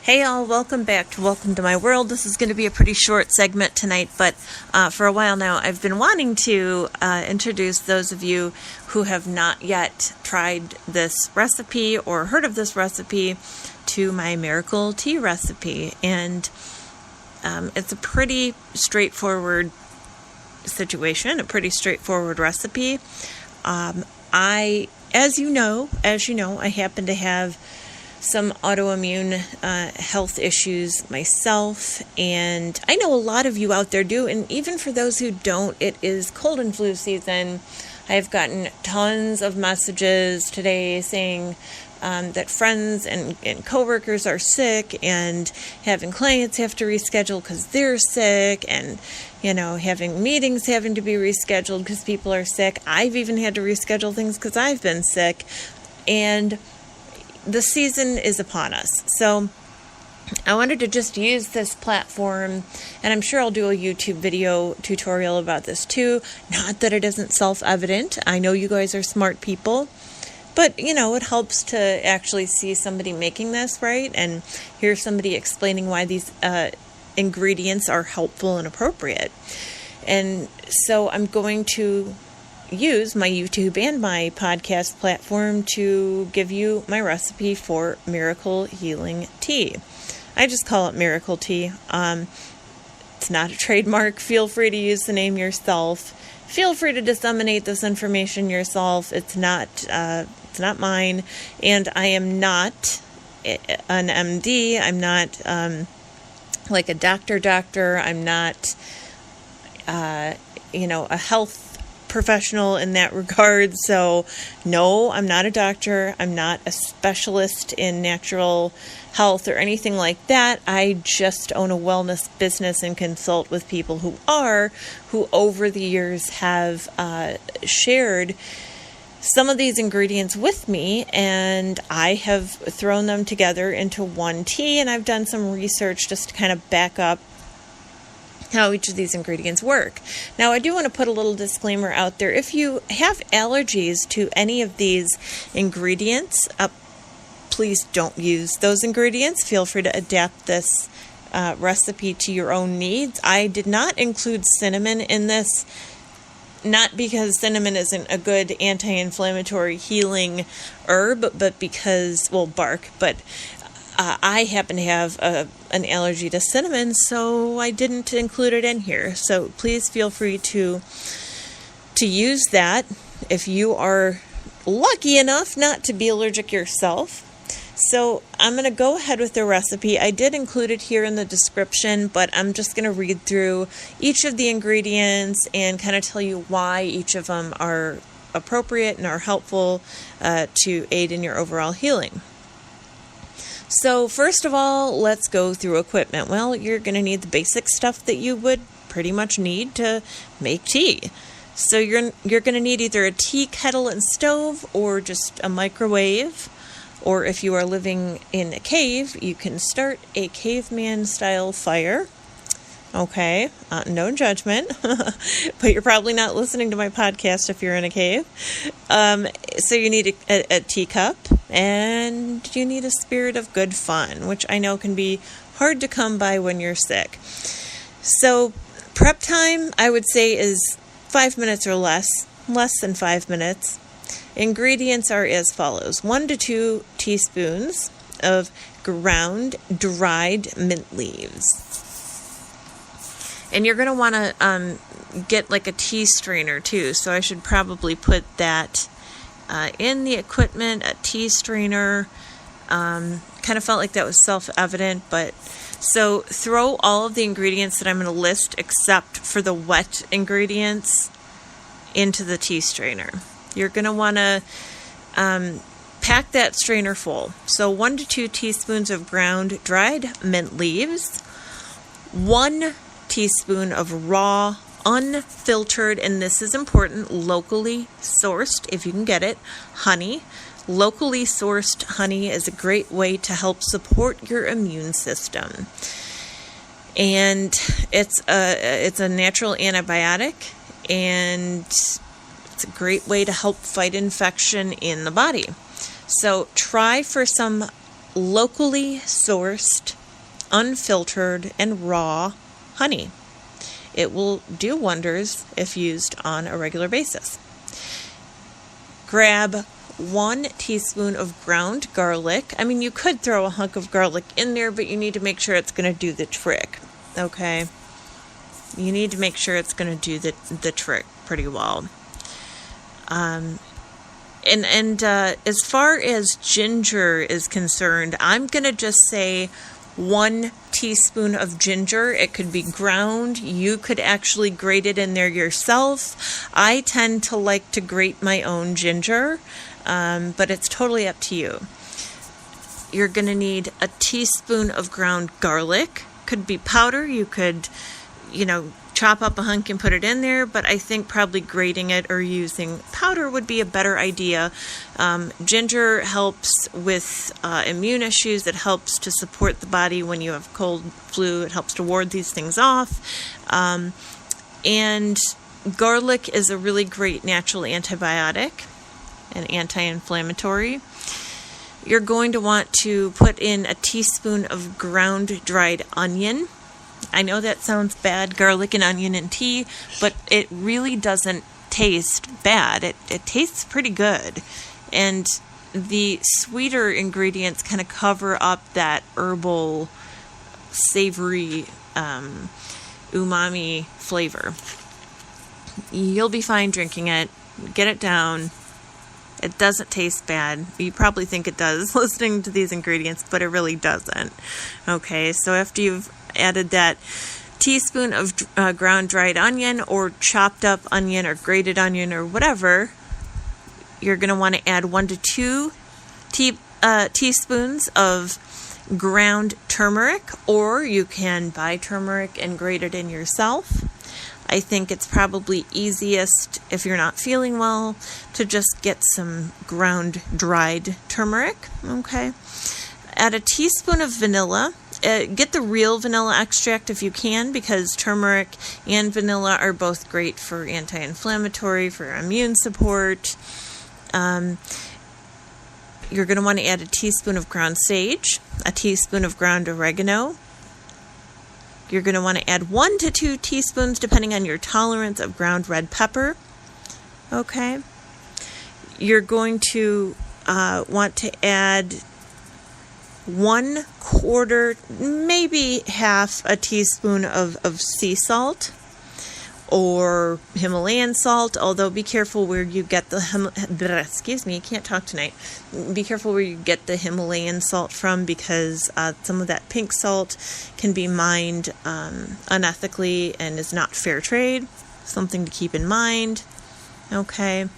Hey all, welcome back to Welcome to My World. This is going to be a pretty short segment tonight, but for a while now I've been wanting to introduce those of you who have not yet tried this recipe or heard of this recipe to my miracle tea recipe. And it's a pretty straightforward situation, a pretty straightforward recipe. As you know, I happen to have some autoimmune health issues myself, and I know a lot of you out there do, and even for those who don't, it is cold and flu season. I've gotten tons of messages today saying that friends and coworkers are sick, and having clients have to reschedule because they're sick, and having meetings having to be rescheduled because people are sick. I've even had to reschedule things because I've been sick, and the season is upon us. So I wanted to just use this platform, and I'm sure I'll do a YouTube video tutorial about this too. Not that it isn't self-evident. I know you guys are smart people, but it helps to actually see somebody making this, right? And hear somebody explaining why these ingredients are helpful and appropriate. And so I'm going to use my YouTube and my podcast platform to give you my recipe for miracle healing tea. I just call it miracle tea. It's not a trademark. Feel free to use the name yourself. Feel free to disseminate this information yourself. It's not mine, and I am not an MD. I'm not like a doctor. I'm not a health professional in that regard. So no, I'm not a doctor. I'm not a specialist in natural health or anything like that. I just own a wellness business and consult with people who over the years have shared some of these ingredients with me, and I have thrown them together into one tea, and I've done some research just to kind of back up how each of these ingredients work. Now, I do want to put a little disclaimer out there. If you have allergies to any of these ingredients, please don't use those ingredients. Feel free to adapt this recipe to your own needs. I did not include cinnamon in this, not because cinnamon isn't a good anti-inflammatory healing herb, but because, bark, but I happen to have an allergy to cinnamon, so I didn't include it in here. So please feel free to use that if you are lucky enough not to be allergic yourself. So I'm going to go ahead with the recipe. I did include it here in the description, but I'm just going to read through each of the ingredients and kind of tell you why each of them are appropriate and are helpful to aid in your overall healing. So first of all, let's go through equipment. Well, you're going to need the basic stuff that you would pretty much need to make tea. So you're going to need either a tea kettle and stove or just a microwave. Or if you are living in a cave, you can start a caveman style fire. Okay, no judgment, but you're probably not listening to my podcast if you're in a cave. So you need a teacup, and you need a spirit of good fun, which I know can be hard to come by when you're sick. So prep time, I would say, is 5 minutes or less than 5 minutes. Ingredients are as follows: 1 to 2 teaspoons of ground dried mint leaves. And you're going to want to get like a tea strainer too. So I should probably put that in the equipment, a tea strainer. Kind of felt like that was self-evident, but so throw all of the ingredients that I'm going to list except for the wet ingredients into the tea strainer. You're going to want to pack that strainer full. So 1 to 2 teaspoons of ground dried mint leaves, 1 teaspoon of raw, unfiltered, and this is important, locally sourced, if you can get it, honey. Locally sourced honey is a great way to help support your immune system. And it's a natural antibiotic, and it's a great way to help fight infection in the body. So try for some locally sourced unfiltered and raw honey. It will do wonders if used on a regular basis. Grab 1 teaspoon of ground garlic. I mean, you could throw a hunk of garlic in there, but you need to make sure it's going to do the trick. Okay? You need to make sure it's going to do the trick pretty well. And as far as ginger is concerned, I'm going to just say 1 teaspoon of ginger. It could be ground. You could actually grate it in there yourself. I tend to like to grate my own ginger, but it's totally up to you. You're going to need a teaspoon of ground garlic. Could be powder. You could, chop up a hunk and put it in there, but I think probably grating it or using powder would be a better idea. Ginger helps with immune issues. It helps to support the body when you have cold, flu. It helps to ward these things off. And garlic is a really great natural antibiotic and anti-inflammatory. You're going to want to put in a teaspoon of ground dried onion. I know that sounds bad, garlic and onion and tea, but it really doesn't taste bad. It tastes pretty good. And the sweeter ingredients kind of cover up that herbal, savory, umami flavor. You'll be fine drinking it. Get it down. It doesn't taste bad. You probably think it does listening to these ingredients, but it really doesn't. Okay, so after you've added that teaspoon of ground dried onion or chopped up onion or grated onion or whatever, you're going to want to add 1 to 2 teaspoons of ground turmeric, or you can buy turmeric and grate it in yourself. I think it's probably easiest, if you're not feeling well, to just get some ground dried turmeric. Okay. Add a teaspoon of vanilla. Get the real vanilla extract if you can, because turmeric and vanilla are both great for anti-inflammatory, for immune support. You're going to want to add a teaspoon of ground sage, a teaspoon of ground oregano. You're going to want to add 1 to 2 teaspoons, depending on your tolerance, of ground red pepper. Okay. You're going to want to add 1/4, maybe half a teaspoon of sea salt or Himalayan salt, although be careful where you get the, can't talk tonight. Be careful where you get the Himalayan salt from, because some of that pink salt can be mined unethically and is not fair trade. Something to keep in mind. Okay.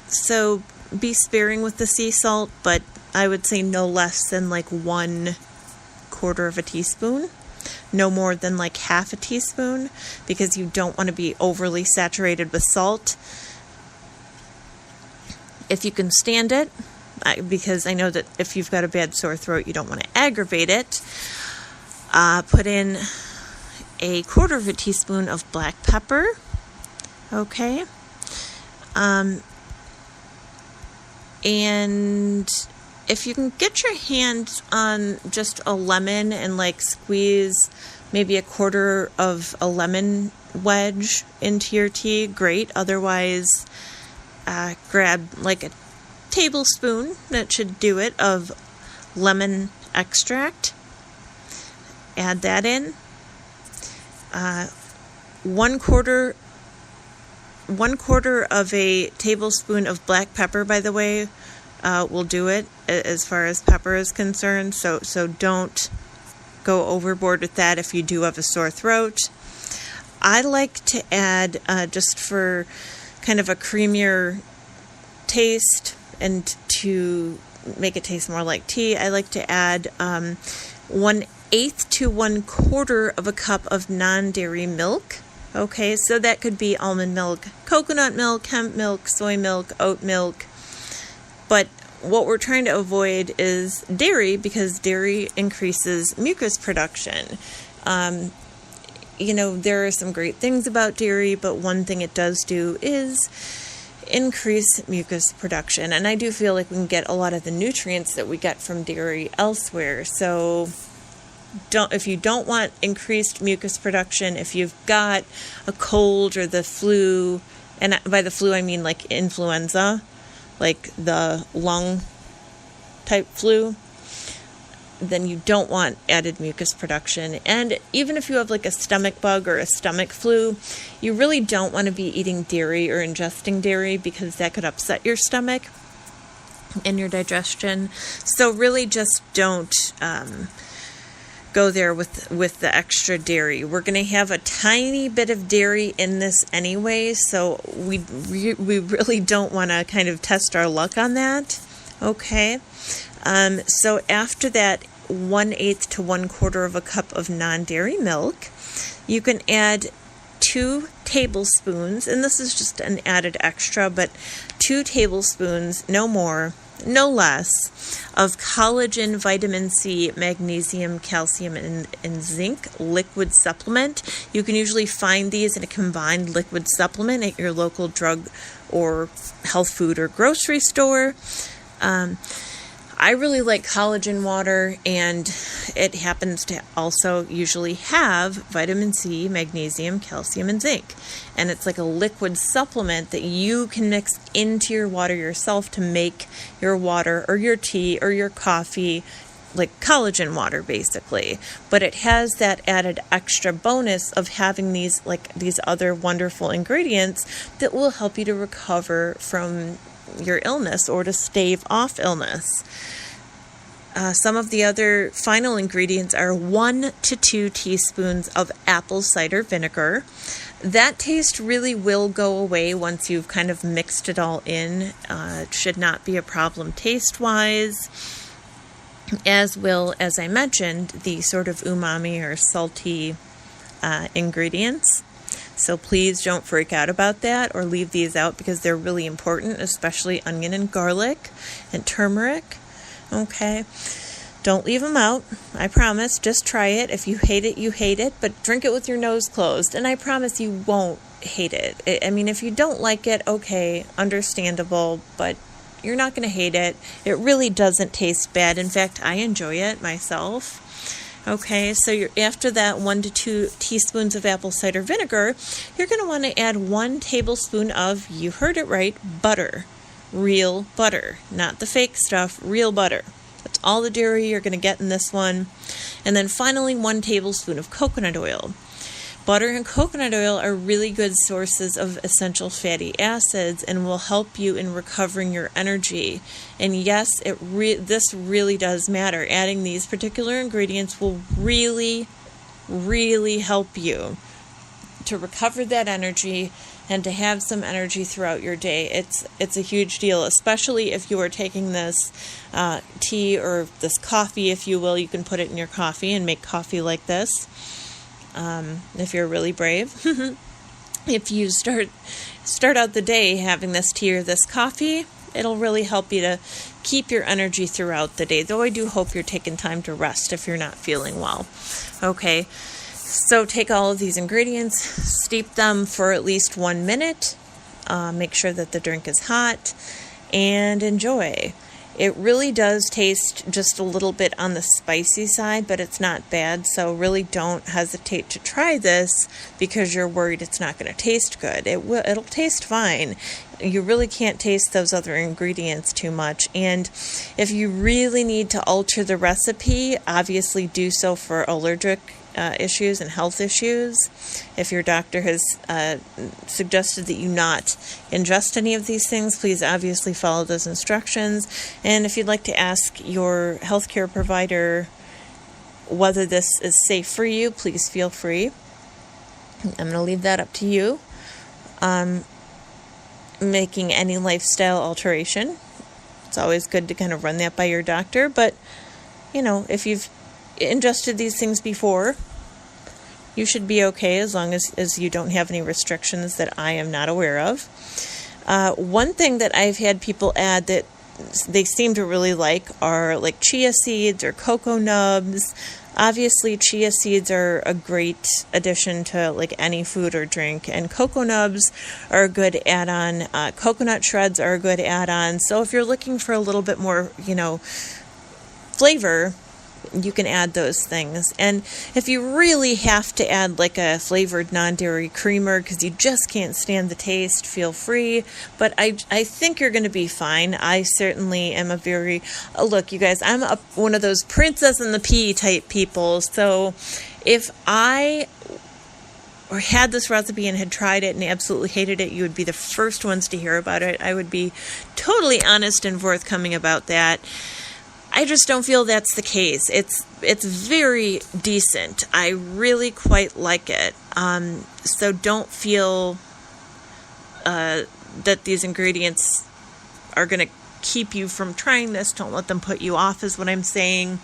So be sparing with the sea salt, but I would say no less than like 1/4 of a teaspoon. No more than like half a teaspoon, because you don't want to be overly saturated with salt. If you can stand it, because I know that if you've got a bad sore throat, you don't want to aggravate it, put in 1/4 of a teaspoon of black pepper. Okay. And if you can get your hands on just a lemon and like squeeze maybe 1/4 of a lemon wedge into your tea, great. Otherwise, grab like a tablespoon, that should do it, of lemon extract. Add that in. 1/4 of a tablespoon of black pepper, by the way, will do it as far as pepper is concerned. So don't go overboard with that if you do have a sore throat. I like to add, just for kind of a creamier taste and to make it taste more like tea, I like to add 1/8 to 1/4 of a cup of non-dairy milk. Okay, so that could be almond milk, coconut milk, hemp milk, soy milk, oat milk. But what we're trying to avoid is dairy, because dairy increases mucus production. There are some great things about dairy, but one thing it does do is increase mucus production. And I do feel like we can get a lot of the nutrients that we get from dairy elsewhere. So if you don't want increased mucus production, if you've got a cold or the flu, and by the flu I mean like influenza, like the lung type flu, then you don't want added mucus production. And even if you have like a stomach bug or a stomach flu, you really don't want to be eating dairy or ingesting dairy, because that could upset your stomach and your digestion. So really just don't go there with the extra dairy. We're going to have a tiny bit of dairy in this anyway, so we really don't want to kind of test our luck on that. Okay. So after that 1/8 to 1/4 of a cup of non-dairy milk, you can add 2 tablespoons, and this is just an added extra, but 2 tablespoons, no more, no less, of collagen, vitamin C, magnesium, calcium, and zinc liquid supplement. You can usually find these in a combined liquid supplement at your local drug or health food or grocery store. I really like collagen water, and it happens to also usually have vitamin C, magnesium, calcium, and zinc. And it's like a liquid supplement that you can mix into your water yourself to make your water or your tea or your coffee like collagen water, basically. But it has that added extra bonus of having these other wonderful ingredients that will help you to recover from your illness or to stave off illness. Some of the other final ingredients are 1 to 2 teaspoons of apple cider vinegar. That taste really will go away once you've kind of mixed it all in. It should not be a problem taste-wise, as will, as I mentioned, the sort of umami or salty ingredients. So please don't freak out about that or leave these out, because they're really important, especially onion and garlic and turmeric. Okay, don't leave them out. I promise. Just try it. If you hate it, you hate it, but drink it with your nose closed, and I promise you won't hate it. I mean, if you don't like it, okay, understandable, but you're not going to hate it. It really doesn't taste bad. In fact, I enjoy it myself. Okay, so after that 1 to 2 teaspoons of apple cider vinegar, you're going to want to add 1 tablespoon of, you heard it right, butter. Real butter, not the fake stuff, real butter. That's all the dairy you're going to get in this one. And then finally 1 tablespoon of coconut oil. Butter and coconut oil are really good sources of essential fatty acids and will help you in recovering your energy. And yes, this really does matter. Adding these particular ingredients will really, really help you to recover that energy and to have some energy throughout your day. It's a huge deal, especially if you are taking this tea or this coffee, if you will. You can put it in your coffee and make coffee like this. If you're really brave. If you start out the day having this tea or this coffee, it'll really help you to keep your energy throughout the day. Though I do hope you're taking time to rest if you're not feeling well. Okay, so take all of these ingredients, steep them for at least 1 minute. Make sure that the drink is hot, and enjoy. It really does taste just a little bit on the spicy side, but it's not bad. So really don't hesitate to try this because you're worried it's not going to taste good. It'll taste fine. You really can't taste those other ingredients too much. And if you really need to alter the recipe, obviously do so for allergic issues and health issues. If your doctor has suggested that you not ingest any of these things, please obviously follow those instructions. And if you'd like to ask your healthcare provider whether this is safe for you, please feel free. I'm going to leave that up to you. Making any lifestyle alteration, it's always good to kind of run that by your doctor. But, if you've ingested these things before, you should be okay as long as you don't have any restrictions that I am not aware of. One thing that I've had people add that they seem to really like are like chia seeds or cocoa nubs. Obviously, chia seeds are a great addition to like any food or drink, and cocoa nubs are a good add-on. Coconut shreds are a good add-on. So if you're looking for a little bit more, flavor, you can add those things. And if you really have to add like a flavored non-dairy creamer because you just can't stand the taste, feel free. But I think you're going to be fine. I certainly am a very, look, you guys, I'm one of those princess and the pea type people. So if I had this recipe and had tried it and absolutely hated it, you would be the first ones to hear about it. I would be totally honest and forthcoming about that. I just don't feel that's the case. It's very decent. I really quite like it. So don't feel that these ingredients are going to keep you from trying this. Don't let them put you off is what I'm saying.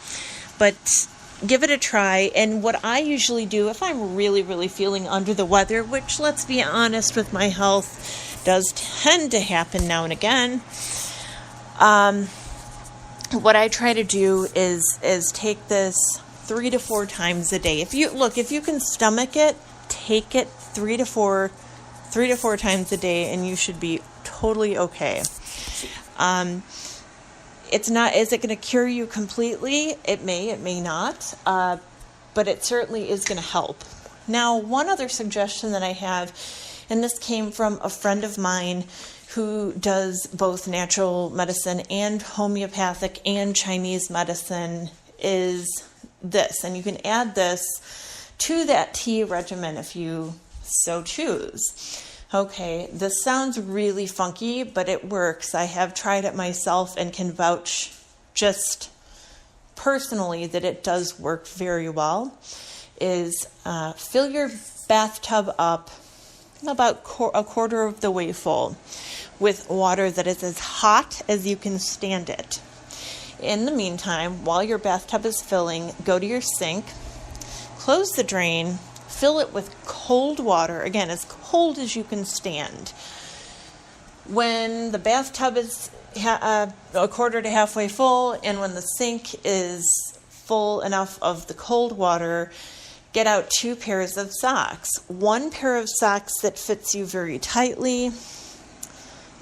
But give it a try. And what I usually do if I'm really, really feeling under the weather, which, let's be honest, with my health does tend to happen now and again, what I try to do is take this 3 to 4 times a day. If you can stomach it, take it 3 to 4 times a day, and you should be totally okay. Is it going to cure you completely? It may not, but it certainly is going to help. Now, one other suggestion that I have, and this came from a friend of mine who does both natural medicine and homeopathic and Chinese medicine, is this. And you can add this to that tea regimen if you so choose. Okay, this sounds really funky, but it works. I have tried it myself and can vouch just personally that it does work very well. Is fill your bathtub up about a quarter of the way full with water that is as hot as you can stand it. In the meantime, while your bathtub is filling, go to your sink, close the drain, fill it with cold water, again, as cold as you can stand. When the bathtub is a quarter to halfway full, and when the sink is full enough of the cold water, get out 2 pairs of socks. 1 pair of socks that fits you very tightly,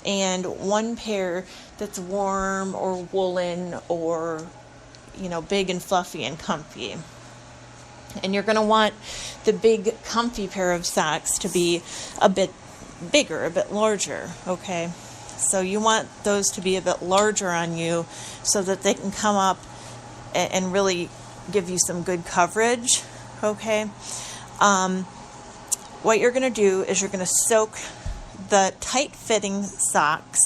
and 1 pair that's warm or woolen or, big and fluffy and comfy. And you're going to want the big, comfy pair of socks to be a bit bigger, a bit larger, okay? So you want those to be a bit larger on you so that they can come up and really give you some good coverage, okay? What you're going to do is you're going to soak the tight-fitting socks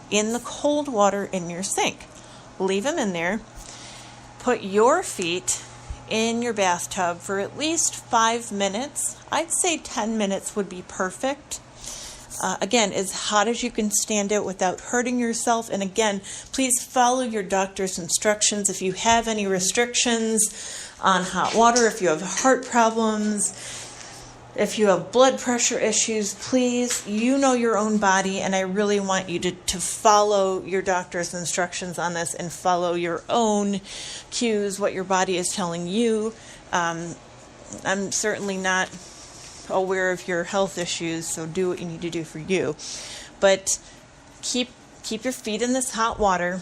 in the cold water in your sink. Leave them in there. Put your feet in your bathtub for at least 5 minutes. I'd say 10 minutes would be perfect. Again, as hot as you can stand it without hurting yourself. And again, please follow your doctor's instructions. If you have any restrictions on hot water, if you have heart problems, if you have blood pressure issues, please, you know your own body, and I really want you to follow your doctor's instructions on this and follow your own cues, what your body is telling you. I'm certainly not aware of your health issues, so do what you need to do for you. But keep your feet in this hot water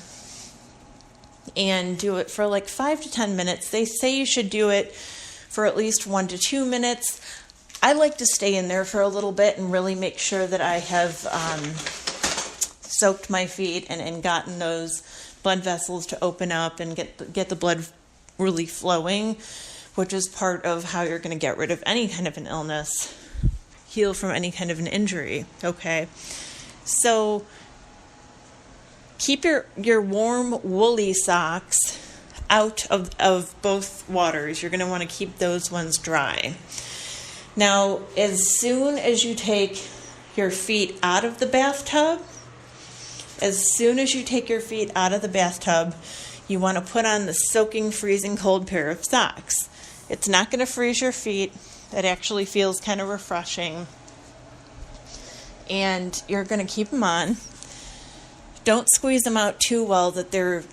and do it for like 5 to 10 minutes. They say you should do it for at least 1 to 2 minutes. I like to stay in there for a little bit and really make sure that I have soaked my feet and gotten those blood vessels to open up and get the blood really flowing, which is part of how you're going to get rid of any kind of an illness, heal from any kind of an injury, okay? So keep your warm, woolly socks out of both waters. You're going to want to keep those ones dry. Now, as soon as you take your feet out of the bathtub, you want to put on the soaking, freezing cold pair of socks. It's not going to freeze your feet. It actually feels kind of refreshing. And you're going to keep them on. Don't squeeze them out too well that they're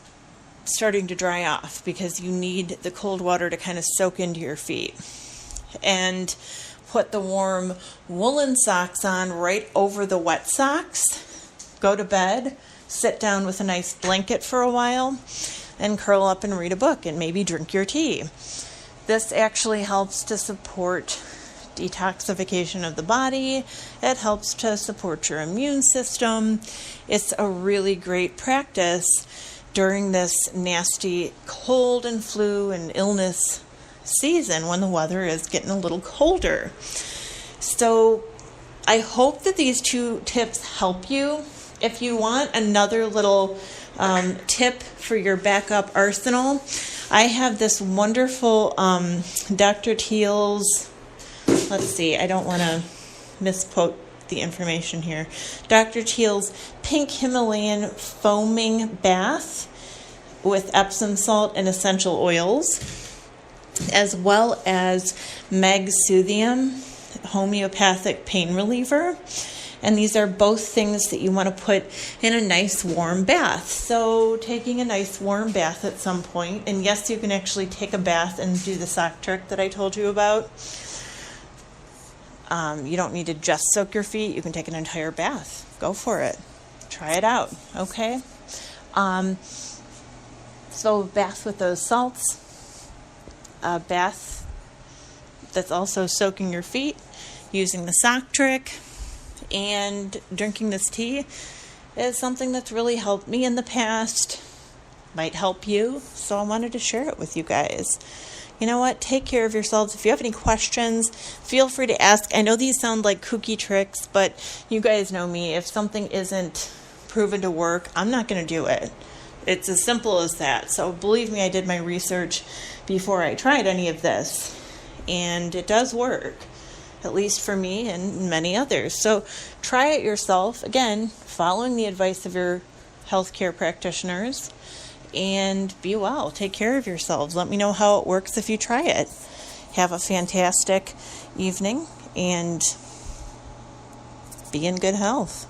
starting to dry off, because you need the cold water to kind of soak into your feet. And put the warm woolen socks on right over the wet socks. Go to bed, sit down with a nice blanket for a while, and curl up and read a book and maybe drink your tea. This actually helps to support detoxification of the body. It helps to support your immune system. It's a really great practice during this nasty cold and flu and illness season when the weather is getting a little colder. So I hope that these 2 tips help you. If you want another little tip for your backup arsenal, I have this wonderful Dr. Teal's, let's see, I don't want to misquote the information here. Dr. Teal's Pink Himalayan Foaming Bath with Epsom salt and essential oils, as well as Magsuthium homeopathic pain reliever. And these are both things that you want to put in a nice warm bath. So taking a nice warm bath at some point, and yes, you can actually take a bath and do the sock trick that I told you about. You don't need to just soak your feet. You can take an entire bath. Go for it. Try it out, okay? So a bath with those salts, a bath that's also soaking your feet, using the sock trick, and drinking this tea is something that's really helped me in the past, might help you, so I wanted to share it with you guys. You know what? Take care of yourselves. If you have any questions, feel free to ask. I know these sound like kooky tricks, but you guys know me. If something isn't proven to work, I'm not going to do it. It's as simple as that. So believe me, I did my research before I tried any of this, and it does work, at least for me and many others. So try it yourself, again, following the advice of your healthcare practitioners, and be well. Take care of yourselves. Let me know how it works if you try it. Have a fantastic evening and be in good health.